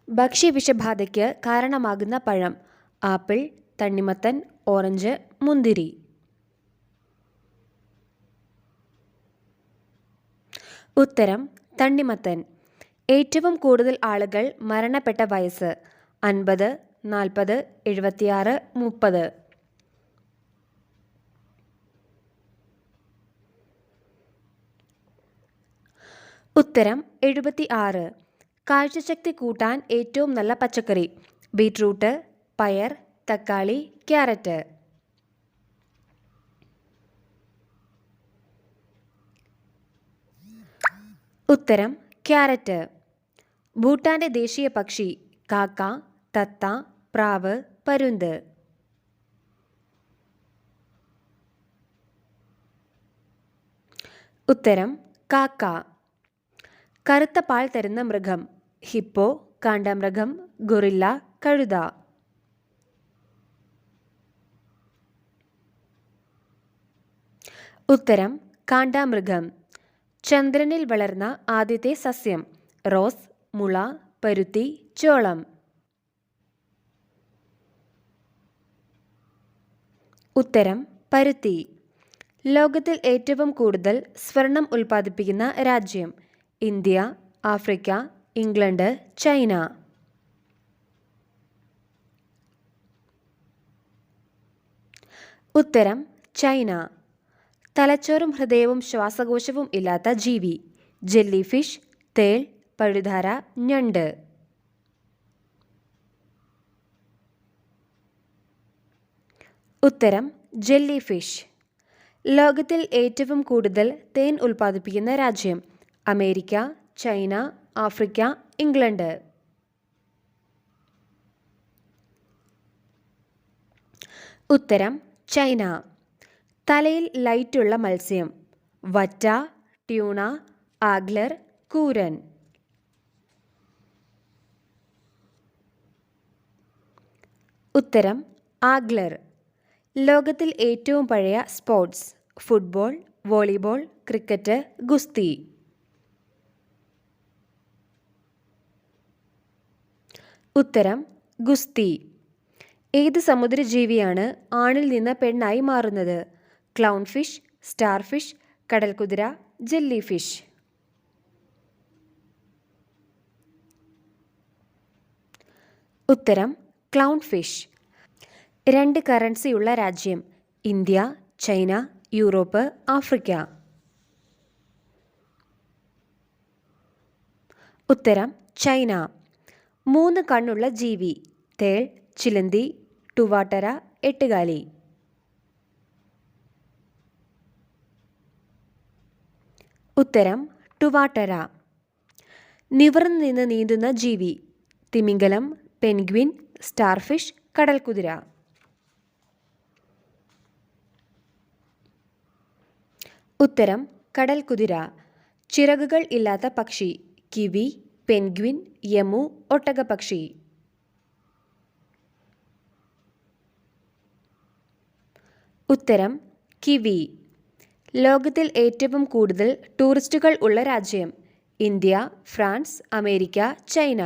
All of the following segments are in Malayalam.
ഭക്ഷ്യവിഷബാധയ്ക്ക് കാരണമാകുന്ന പഴം: ആപ്പിൾ, തണ്ണിമത്തൻ, ഓറഞ്ച്, മുന്തിരി. ഉത്തരം തണ്ണിമത്തൻ. ഏറ്റവും കൂടുതൽ ആളുകൾ മരണപ്പെട്ട വയസ്സ്: 50, 40, 76, 30. ഉത്തരം 76. കാഴ്ചശക്തി കൂട്ടാൻ ഏറ്റവും നല്ല പച്ചക്കറി: ബീറ്റ്റൂട്ട്, പയർ, തക്കാളി, ക്യാരറ്റ്. ഉത്തരം ക്യാരറ്റ്. ഭൂട്ടാന്റെ ദേശീയ പക്ഷി: കാക്ക, തത്ത, പ്രാവ്, പരുന്ത്. ഉത്തരം കാക്ക. കറുത്ത പാൽ തരുന്ന മൃഗം: ഹിപ്പോ, കാണ്ടാമൃഗം, ഗൊറില്ല, കഴുത. ഉത്തരം കാണ്ടാമൃഗം. ചന്ദ്രനിൽ വളർന്ന ആദ്യത്തെ സസ്യം: റോസ്, മുള, പരുത്തി, ചോളം. ഉത്തരം പരുത്തി. ലോകത്തിൽ ഏറ്റവും കൂടുതൽ സ്വർണം ഉൽപ്പാദിപ്പിക്കുന്ന രാജ്യം: ഇന്ത്യ, ആഫ്രിക്ക, ഇംഗ്ലണ്ട്, ചൈന. ഉത്തരം ചൈന. തലച്ചോറും ഹൃദയവും ശ്വാസകോശവും ഇല്ലാത്ത ജീവി: ജെല്ലി ഫിഷ്, തേൾ, പഴുതാര, ഞണ്ട്. ഉത്തരം ജെല്ലി ഫിഷ്. ലോകത്തിൽ ഏറ്റവും കൂടുതൽ തേൻ ഉൽപ്പാദിപ്പിക്കുന്ന രാജ്യം: അമേരിക്ക, ചൈന, ആഫ്രിക്ക, ഇംഗ്ലണ്ട്. ഉത്തരം ചൈന. തലയിൽ ലൈറ്റുള്ള മത്സ്യം: വറ്റ, ട്യൂണ, ആഗ്ലർ, കൂരൻ. ഉത്തരം ആഗ്ലർ. ലോകത്തിൽ ഏറ്റവും പഴയ സ്പോർട്സ്: ഫുട്ബോൾ, വോളിബോൾ, ക്രിക്കറ്റ്, ഗുസ്തി. ഉത്തരം ഗുസ്തി. ഏത് സമുദ്രജീവിയാണ് ആണിൽ നിന്ന് പെണ്ണായി മാറുന്നത്? ക്ലൗൺ ഫിഷ്, സ്റ്റാർ ഫിഷ്, കടൽക്കുതിര, ജെല്ലി ഫിഷ്. ഉത്തരം ക്ലൗൺ ഫിഷ്. 2 കറൻസിയുള്ള രാജ്യം: ഇന്ത്യ, ചൈന, യൂറോപ്പ്, ആഫ്രിക്ക. ഉത്തരം ചൈന. 3 കണ്ണുള്ള ജീവി: തേൾ, ചിലന്തി, ടുവാട്ടര, എട്ടുകാലി. ഉത്തരം ടുവാട്ടര. നിവർന്നു നിന്ന് നീന്തുന്ന ജീവി: തിമിംഗലം, പെൻഗ്വിൻ, സ്റ്റാർഫിഷ്, കടൽക്കുതിര. ഉത്തരം കടൽക്കുതിര. ചിറകുകൾ ഇല്ലാത്ത പക്ഷി: കിവി, പെൻഗ്വിൻ, യമു, ഒട്ടകപ്പക്ഷി. ഉത്തരം കിവി. ലോകത്തിൽ ഏറ്റവും കൂടുതൽ ടൂറിസ്റ്റുകൾ ഉള്ള രാജ്യം: ഇന്ത്യ, ഫ്രാൻസ്, അമേരിക്ക, ചൈന.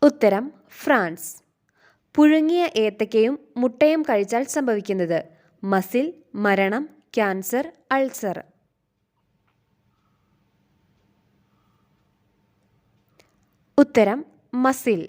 ഉത്തരം ഫ്രാൻസ്. പുഴുങ്ങിയ ഏത്തക്കയും മുട്ടയും കഴിച്ചാൽ സംഭവിക്കുന്നത്: മസിൽ, മരണം, ക്യാൻസർ, അൾസർ. ഉത്തരം മസിൽ.